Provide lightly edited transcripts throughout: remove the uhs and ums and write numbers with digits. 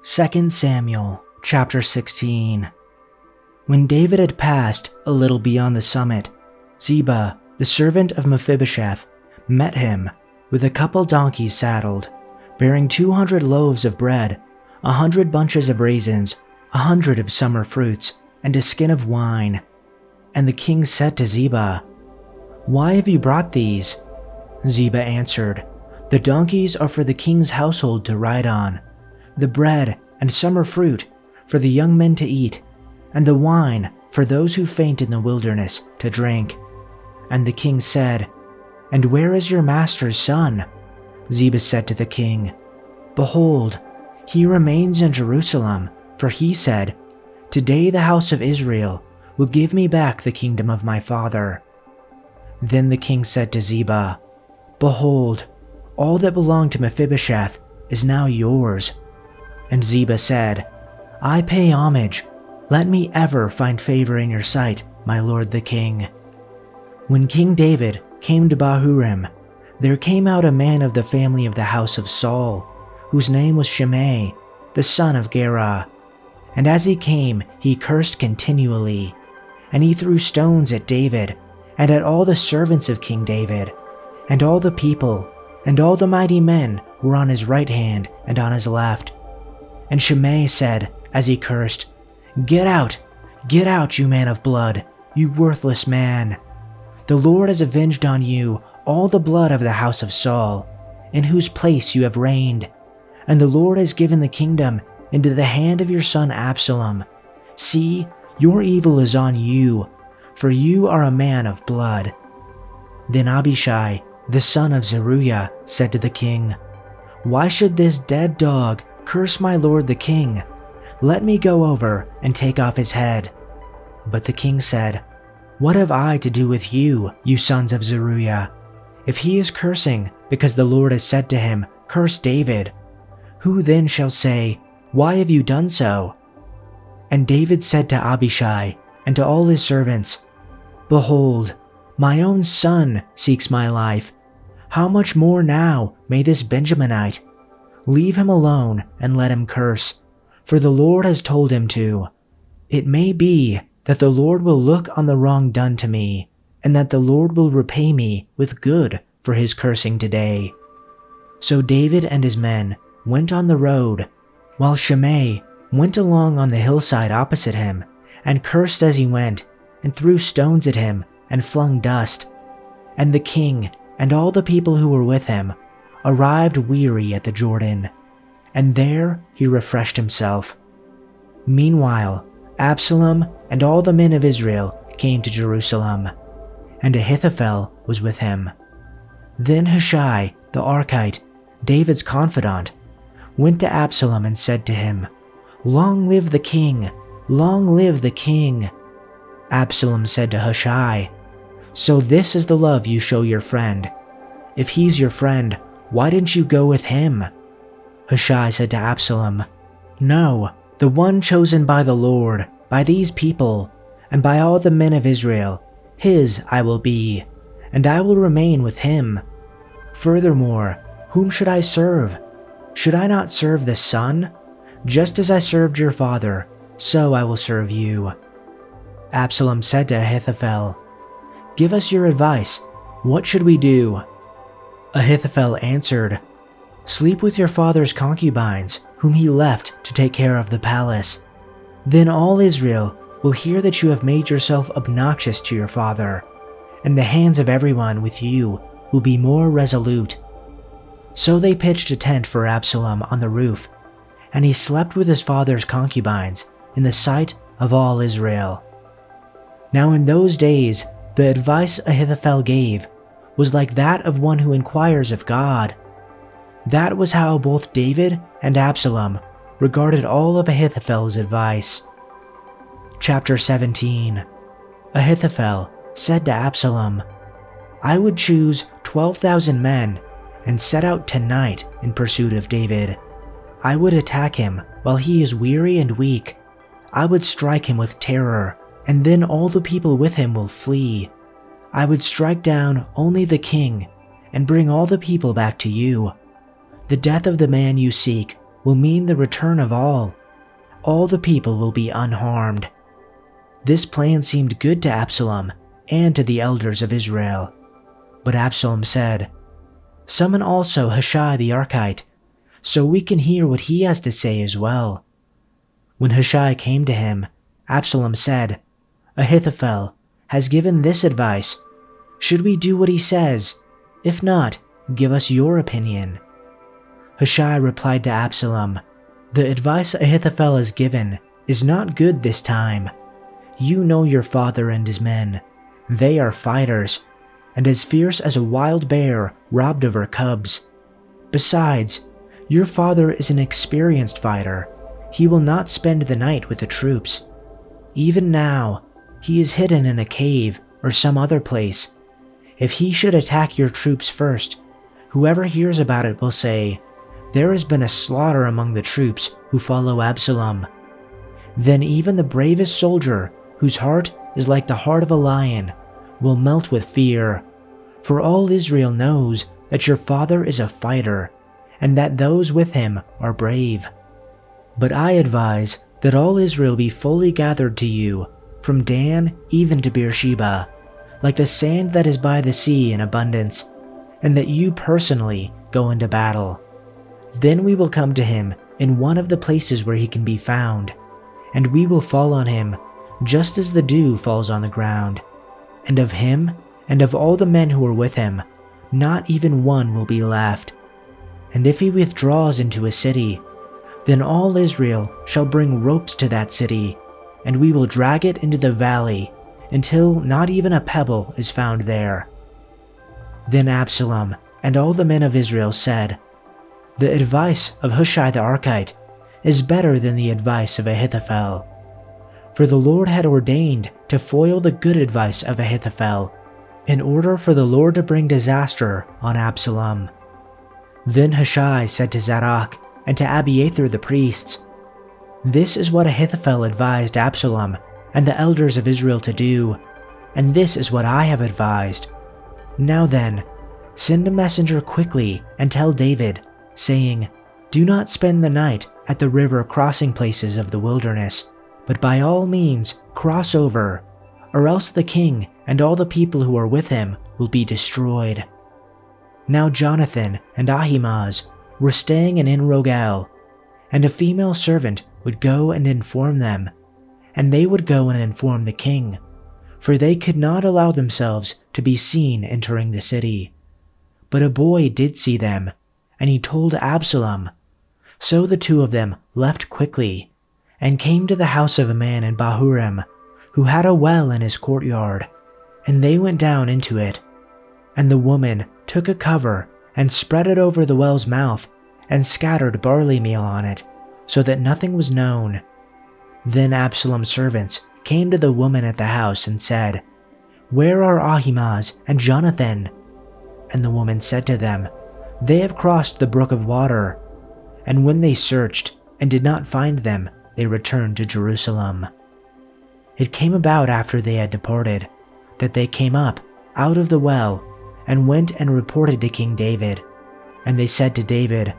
2 Samuel chapter 16. When David had passed a little beyond the summit, Ziba, the servant of Mephibosheth, met him with a couple donkeys saddled, bearing 200 loaves of bread, 100 bunches of raisins, 100 of summer fruits, and a skin of wine. And the king said to Ziba, "Why have you brought these?" Ziba answered, "The donkeys are for the king's household to ride on, the bread and summer fruit for the young men to eat, and the wine for those who faint in the wilderness to drink." And the king said, "And where is your master's son?" Ziba said to the king, "Behold, he remains in Jerusalem, for he said, 'Today the house of Israel will give me back the kingdom of my father.'" Then the king said to Ziba, "Behold, all that belonged to Mephibosheth is now yours." And Ziba said, "I pay homage. Let me ever find favor in your sight, my lord the king." When King David came to Bahurim, there came out a man of the family of the house of Saul, whose name was Shimei, the son of Gera. And as he came, he cursed continually, and he threw stones at David, and at all the servants of King David, and all the people, and all the mighty men were on his right hand and on his left. And Shimei said, as he cursed, get out, you man of blood, you worthless man. The Lord has avenged on you all the blood of the house of Saul, in whose place you have reigned, and the Lord has given the kingdom into the hand of your son Absalom. See, your evil is on you, for you are a man of blood." Then Abishai, the son of Zeruiah, said to the king, "Why should this dead dog curse my lord the king? Let me go over and take off his head." But the king said, "What have I to do with you, you sons of Zeruiah? If he is cursing because the Lord has said to him, 'Curse David,' who then shall say, 'Why have you done so?'" And David said to Abishai and to all his servants, "Behold, my own son seeks my life. How much more now may this Benjaminite? Leave him alone and let him curse, for the Lord has told him to. It may be that the Lord will look on the wrong done to me, and that the Lord will repay me with good for his cursing today." So David and his men went on the road, while Shimei went along on the hillside opposite him, and cursed as he went, and threw stones at him, and flung dust. And the king and all the people who were with him arrived weary at the Jordan, and there he refreshed himself. Meanwhile, Absalom and all the men of Israel came to Jerusalem, and Ahithophel was with him. Then Hushai the Archite, David's confidant, went to Absalom and said to him, "Long live the king! Long live the king!" Absalom said to Hushai, "So this is the love you show your friend. If he's your friend, why didn't you go with him?" Hushai said to Absalom, "No, the one chosen by the Lord, by these people, and by all the men of Israel, his I will be, and I will remain with him. Furthermore, whom should I serve? Should I not serve the son? Just as I served your father, so I will serve you." Absalom said to Ahithophel, "Give us your advice. What should we do?" Ahithophel answered, "Sleep with your father's concubines, whom he left to take care of the palace. Then all Israel will hear that you have made yourself obnoxious to your father, and the hands of everyone with you will be more resolute." So they pitched a tent for Absalom on the roof, and he slept with his father's concubines in the sight of all Israel. Now in those days, the advice Ahithophel gave was like that of one who inquires of God. That was how both David and Absalom regarded all of Ahithophel's advice. Chapter 17. Ahithophel said to Absalom, "I would choose 12,000 men and set out tonight in pursuit of David. I would attack him while he is weary and weak. I would strike him with terror, and then all the people with him will flee. I would strike down only the king and bring all the people back to you. The death of the man you seek will mean the return of all. All the people will be unharmed. This plan seemed good to Absalom and to the elders of Israel. But Absalom said, "Summon also Hushai the Archite, so we can hear what he has to say as well." When Hushai came to him, Absalom said, "Ahithophel has given this advice. Should we do what he says? If not, give us your opinion." Hushai replied to Absalom, "The advice Ahithophel has given is not good this time. You know your father and his men. They are fighters, and as fierce as a wild bear robbed of her cubs. Besides, your father is an experienced fighter. He will not spend the night with the troops. Even now, he is hidden in a cave or some other place. If he should attack your troops first, whoever hears about it will say, 'There has been a slaughter among the troops who follow Absalom.' Then even the bravest soldier, whose heart is like the heart of a lion, will melt with fear. For all Israel knows that your father is a fighter, and that those with him are brave. But I advise that all Israel be fully gathered to you, from Dan even to Beersheba, like the sand that is by the sea in abundance, and that you personally go into battle. Then we will come to him in one of the places where he can be found, and we will fall on him just as the dew falls on the ground. And of him and of all the men who are with him, not even one will be left. And if he withdraws into a city, then all Israel shall bring ropes to that city, and we will drag it into the valley until not even a pebble is found there." Then Absalom and all the men of Israel said, "The advice of Hushai the Archite is better than the advice of Ahithophel." For the Lord had ordained to foil the good advice of Ahithophel, in order for the Lord to bring disaster on Absalom. Then Hushai said to Zadok and to Abiathar the priests, "This is what Ahithophel advised Absalom and the elders of Israel to do, and this is what I have advised. Now then, send a messenger quickly and tell David, saying, 'Do not spend the night at the river crossing places of the wilderness, but by all means cross over, or else the king and all the people who are with him will be destroyed.'" Now Jonathan and Ahimaaz were staying in Rogel, and a female servant would go and inform them, and they would go and inform the king, for they could not allow themselves to be seen entering the city. But a boy did see them, and he told Absalom. So the two of them left quickly, and came to the house of a man in Bahurim, who had a well in his courtyard, and they went down into it. And the woman took a cover and spread it over the well's mouth, and scattered barley meal on it, so that nothing was known. Then Absalom's servants came to the woman at the house and said, "Where are Ahimaaz and Jonathan?" And the woman said to them, "They have crossed the brook of water." And when they searched and did not find them, they returned to Jerusalem. It came about after they had departed, that they came up out of the well, and went and reported to King David. And they said to David,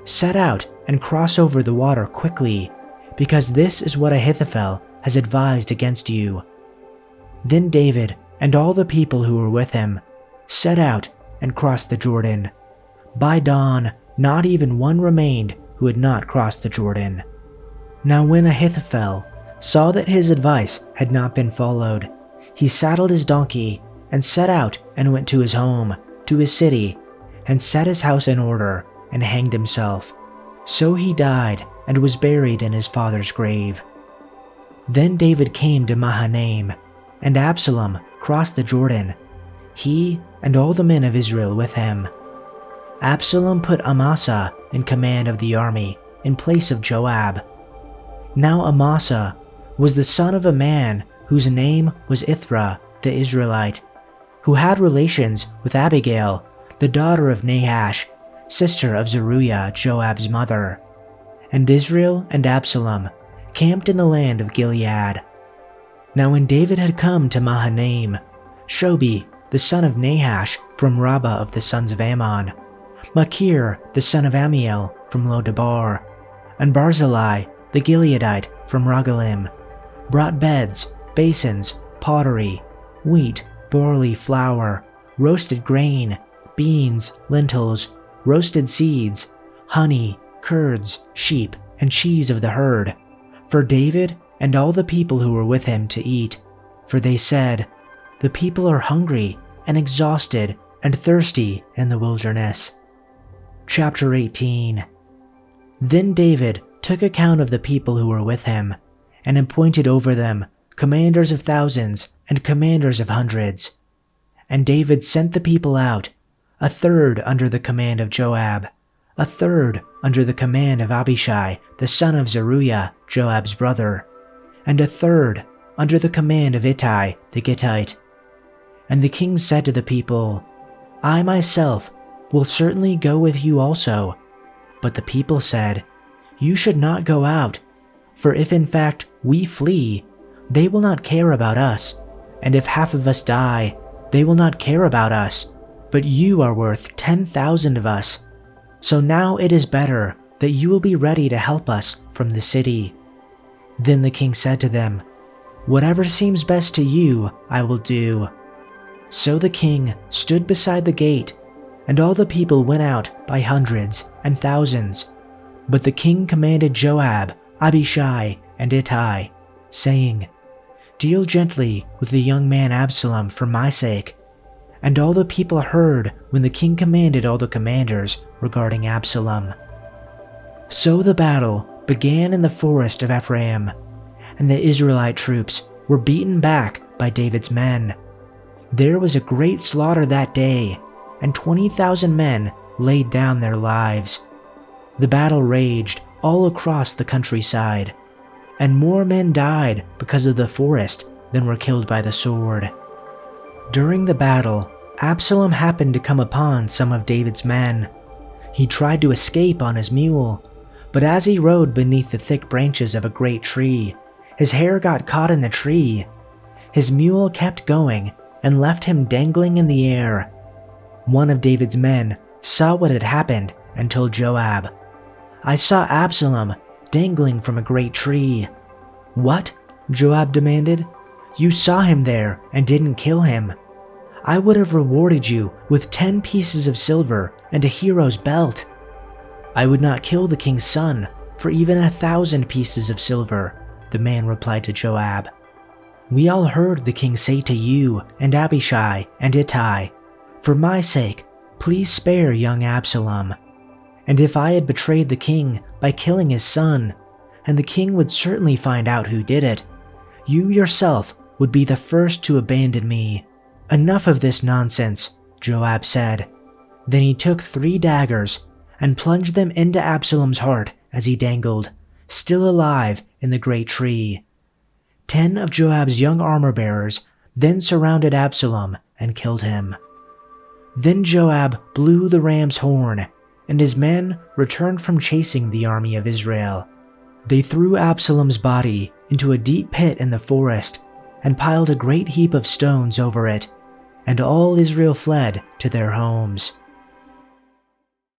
"Set out and cross over the water quickly, because this is what Ahithophel has advised against you." Then David and all the people who were with him set out and crossed the Jordan. By dawn, not even one remained who had not crossed the Jordan. Now when Ahithophel saw that his advice had not been followed, he saddled his donkey and set out and went to his home, to his city, and set his house in order, and hanged himself. So he died and was buried in his father's grave. Then David came to Mahanaim, and Absalom crossed the Jordan, he and all the men of Israel with him. Absalom put Amasa in command of the army in place of Joab. Now Amasa was the son of a man whose name was Ithra the Israelite, who had relations with Abigail, the daughter of Nahash, sister of Zeruiah, Joab's mother. And Israel and Absalom camped in the land of Gilead. Now when David had come to Mahanaim, Shobi, the son of Nahash from Rabbah of the sons of Ammon, Machir, the son of Amiel from Lodabar, and Barzillai the Gileadite from Rogelim, brought beds, basins, pottery, wheat, barley, flour, roasted grain, beans, lentils, roasted seeds, honey, curds, sheep, and cheese of the herd, for David and all the people who were with him to eat. For they said, "The people are hungry and exhausted and thirsty in the wilderness." Chapter 18. Then David took account of the people who were with him, and appointed over them commanders of thousands and commanders of hundreds. And David sent the people out, a third under the command of Joab, a third under the command of Abishai the son of Zeruiah, Joab's brother, and a third under the command of Ittai the Gittite. And the king said to the people, "I myself will certainly go with you also." But the people said, "You should not go out, for if in fact we flee, they will not care about us, and if half of us die, they will not care about us, but you are worth 10,000 of us. So now it is better that you will be ready to help us from the city." Then the king said to them, "Whatever seems best to you, I will do." So the king stood beside the gate, and all the people went out by hundreds and thousands. But the king commanded Joab, Abishai, and Ittai, saying, "Deal gently with the young man Absalom for my sake." And all the people heard when the king commanded all the commanders regarding Absalom. So the battle began in the forest of Ephraim, and the Israelite troops were beaten back by David's men. There was a great slaughter that day, and 20,000 men laid down their lives. The battle raged all across the countryside, and more men died because of the forest than were killed by the sword. During the battle, Absalom happened to come upon some of David's men. He tried to escape on his mule, but as he rode beneath the thick branches of a great tree, his hair got caught in the tree. His mule kept going and left him dangling in the air. One of David's men saw what had happened and told Joab, "I saw Absalom dangling from a great tree." "What?" Joab demanded. "You saw him there and didn't kill him. I would have rewarded you with 10 pieces of silver and a hero's belt." "I would not kill the king's son for even 1,000 pieces of silver," the man replied to Joab. "We all heard the king say to you and Abishai and Ittai, 'For my sake, please spare young Absalom.' And if I had betrayed the king by killing his son, and the king would certainly find out who did it, you yourself would be the first to abandon me." "Enough of this nonsense," Joab said. Then he took 3 daggers and plunged them into Absalom's heart as he dangled, still alive in the great tree. 10 of Joab's young armor-bearers then surrounded Absalom and killed him. Then Joab blew the ram's horn, and his men returned from chasing the army of Israel. They threw Absalom's body into a deep pit in the forest and piled a great heap of stones over it, and all Israel fled to their homes.